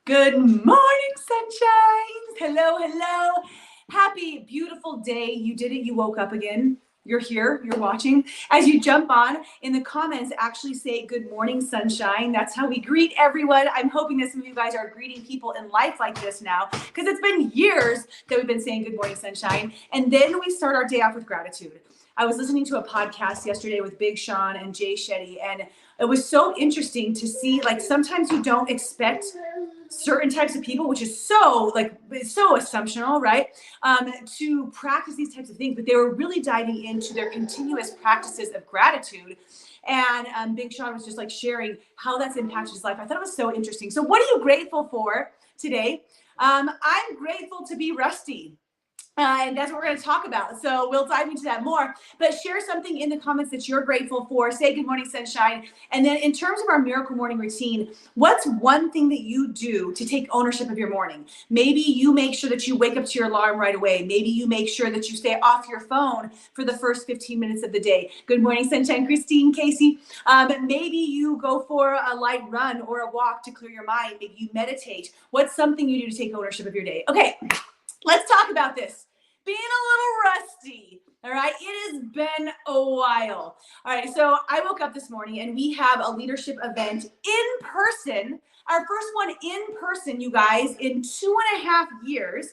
Good morning, sunshines. Hello, hello. Happy, beautiful day. You did it. You woke up again. You're here. You're watching. As you jump on in the comments, actually say good morning, sunshine. That's how we greet everyone. I'm hoping that some of you guys are greeting people in life like this now, because it's been years that we've been saying good morning, sunshine. And then we start our day off with gratitude. I was listening to a podcast yesterday with Big Sean and Jay Shetty, and it was so interesting to see, like, sometimes you don't expect certain types of people, which is so, like, it's so assumptional, right? To practice these types of things, but they were really diving into their continuous practices of gratitude. And Big Sean was just like sharing how that's impacted his life. I thought it was so interesting. So what are you grateful for today? I'm grateful to be rusty. And that's what we're going to talk about. So we'll dive into that more. But share something in the comments that you're grateful for. Say good morning, sunshine. And then in terms of our miracle morning routine, what's one thing that you do to take ownership of your morning? Maybe you make sure that you wake up to your alarm right away. Maybe you make sure that you stay off your phone for the first 15 minutes of the day. Good morning, sunshine, Christine, Casey. Maybe you go for a light run or a walk to clear your mind. Maybe you meditate. What's something you do to take ownership of your day? Okay, let's talk about this. Being a little rusty. All right, it has been a while. All right, so I woke up this morning and we have a leadership event in person. Our first one in person, you guys, in 2.5 years.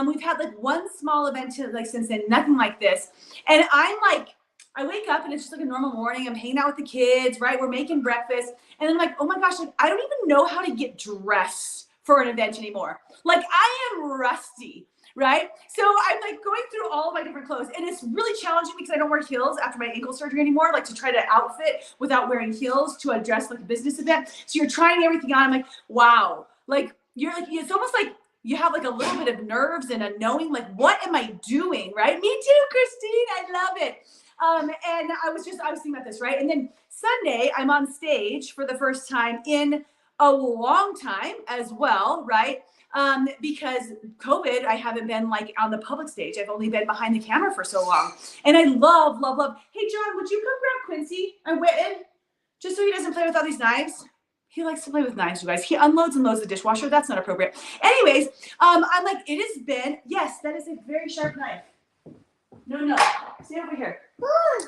We've had like one small event since then, nothing like this. And I'm like, I wake up and it's just like a normal morning. I'm hanging out with the kids, right? We're making breakfast. And I'm like, oh my gosh, like, I don't even know how to get dressed for an event anymore. Like, I am rusty. Right? So I'm like going through all of my different clothes, and it's really challenging because I don't wear heels after my ankle surgery anymore, like to try to outfit without wearing heels to address like a business event. So you're trying everything on. I'm like, wow, like you're like, it's almost like you have like a little bit of nerves and a knowing, like, what am I doing? Right? Me too, Christine. I love it. And I was thinking about this, right? And then Sunday, I'm on stage for the first time in a long time as well, right? Because COVID, I haven't been like on the public stage. I've only been behind the camera for so long. And I love. Hey, John, would you come grab Quincy and Witten just so he doesn't play with all these knives? He likes to play with knives, you guys. He unloads and loads the dishwasher. That's not appropriate. Anyways, I'm like, it has been, yes, that is a very sharp knife. No, stay over here.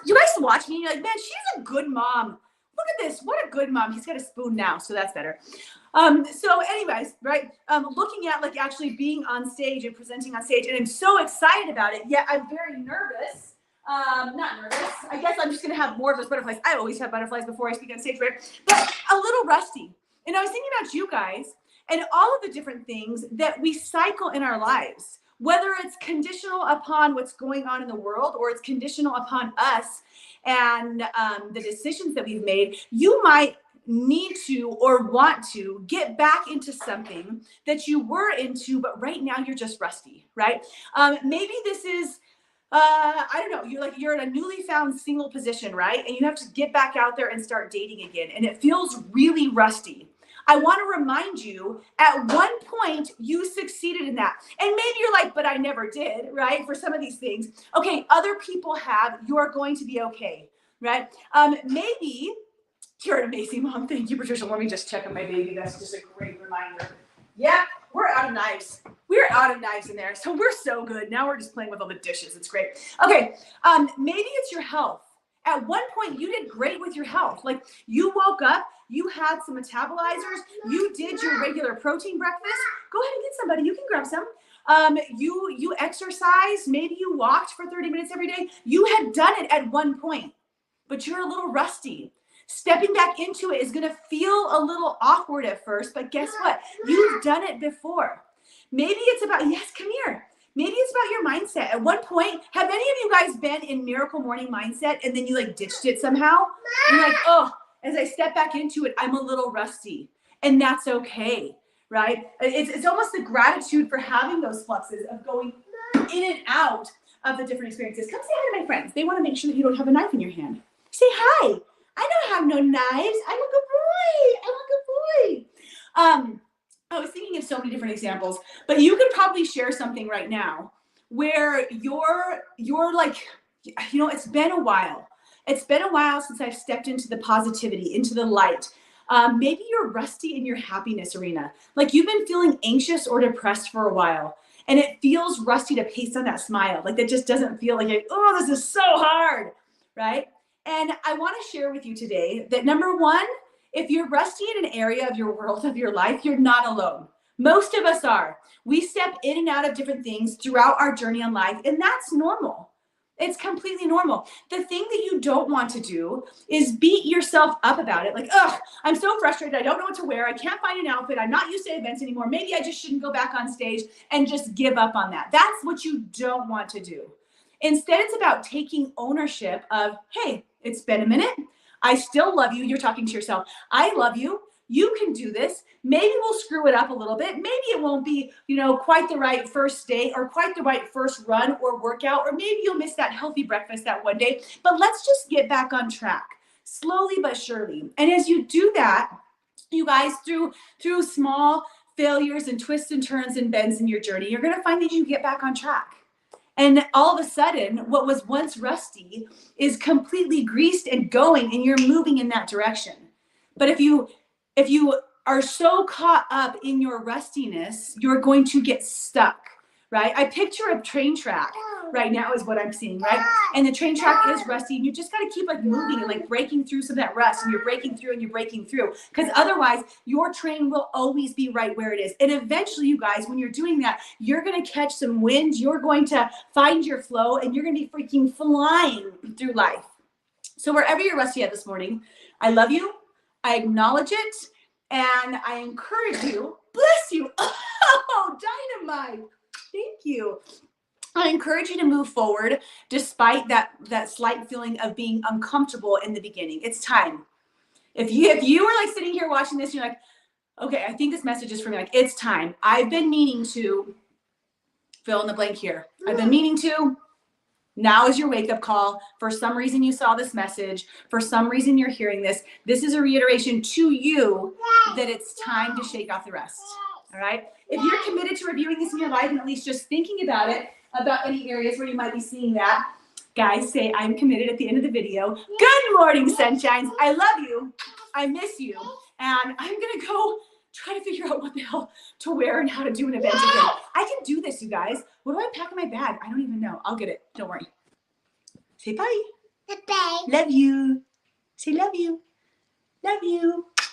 You guys watch me, you're like, man, she's a good mom. Look at this. What a good mom. He's got a spoon now, so that's better. So anyways, right, looking at like actually being on stage and presenting on stage, and I'm so excited about it, yet I'm very nervous. Not nervous. I guess I'm just going to have more of those butterflies. I always have butterflies before I speak on stage, right? But a little rusty. And I was thinking about you guys and all of the different things that we cycle in our lives, whether it's conditional upon what's going on in the world or it's conditional upon us and the decisions that we've made. You might need to or want to get back into something that you were into, but right now you're just rusty, right? Maybe this is, I don't know, you're in a newly found single position, right? And you have to get back out there and start dating again. And it feels really rusty. I want to remind you, at one point, you succeeded in that. And maybe you're like, but I never did, right? For some of these things. Okay, other people have. You're going to be okay, right? Maybe you're an amazing mom. Thank you, Patricia. Let me just check on my baby. That's just a great reminder. Yeah, we're out of knives. We're out of knives in there. So we're so good. Now we're just playing with all the dishes. It's great. Okay, maybe it's your health. At one point, you did great with your health. Like, you woke up, you had some metabolizers, you did your regular protein breakfast. Go ahead and get somebody. You can grab some. You exercised. Maybe you walked for 30 minutes every day. You had done it at one point, but you're a little rusty. Stepping back into it is going to feel a little awkward at first, but guess what? You've done it before. Maybe it's about, yes, come here. Maybe it's about your mindset. At one point, have any of you guys been in Miracle Morning mindset and then you like ditched it somehow? You're like, oh, as I step back into it, I'm a little rusty. And that's okay, right? It's almost the gratitude for having those fluxes of going in and out of the different experiences. Come say hi to my friends. They want to make sure that you don't have a knife in your hand. Say hi. I don't have no knives. I'm a good boy. I'm a good boy. I was thinking of so many different examples, but you could probably share something right now where you're like, you know, it's been a while. It's been a while since I've stepped into the positivity, into the light. Maybe you're rusty in your happiness arena. Like you've been feeling anxious or depressed for a while, and it feels rusty to paste on that smile. Like that just doesn't feel like, oh, this is so hard, right? And I want to share with you today that number one, if you're rusty in an area of your world, of your life, you're not alone. Most of us are. We step in and out of different things throughout our journey in life, and that's normal. It's completely normal. The thing that you don't want to do is beat yourself up about it. Like, ugh, I'm so frustrated. I don't know what to wear. I can't find an outfit. I'm not used to events anymore. Maybe I just shouldn't go back on stage, and just give up on that. That's what you don't want to do. Instead, it's about taking ownership of, hey, it's been a minute. I still love you. You're talking to yourself. I love you. You can do this. Maybe we'll screw it up a little bit. Maybe it won't be, quite the right first day or quite the right first run or workout, or maybe you'll miss that healthy breakfast that one day, but let's just get back on track slowly but surely. And as you do that, you guys, through small failures and twists and turns and bends in your journey, you're going to find that you get back on track. And all of a sudden, what was once rusty is completely greased and going, and you're moving in that direction. But if you are so caught up in your rustiness, you're going to get stuck, right? I picture a train track right now is what I'm seeing, right? And the train track is rusty, and you just got to keep like moving and like breaking through some of that rust, and you're breaking through and you're breaking through, because otherwise your train will always be right where it is. And eventually, you guys, when you're doing that, you're going to catch some wind, you're going to find your flow, and you're going to be freaking flying through life. So wherever you're rusty at this morning, I love you, I acknowledge it, and I encourage you, bless you, oh, dynamite, thank you. I encourage you to move forward despite that slight feeling of being uncomfortable in the beginning. It's time. If you are like sitting here watching this, you're like, okay, I think this message is for me. Like, it's time. I've been meaning to fill in the blank here. I've been meaning to. Now is your wake-up call. For some reason you saw this message. For some reason you're hearing this. This is a reiteration to you that it's time to shake off the rest. All right? If you're committed to reviewing this in your life and at least just thinking about it, about any areas where you might be seeing that, guys, say I'm committed at the end of the video. Good morning, sunshines. I love you. I miss you. And I'm going to go try to figure out what the hell to wear and how to do an event again. I can do this, you guys. What do I pack in my bag? I don't even know. I'll get it. Don't worry. Say bye. Bye. Love you. Say love you. Love you.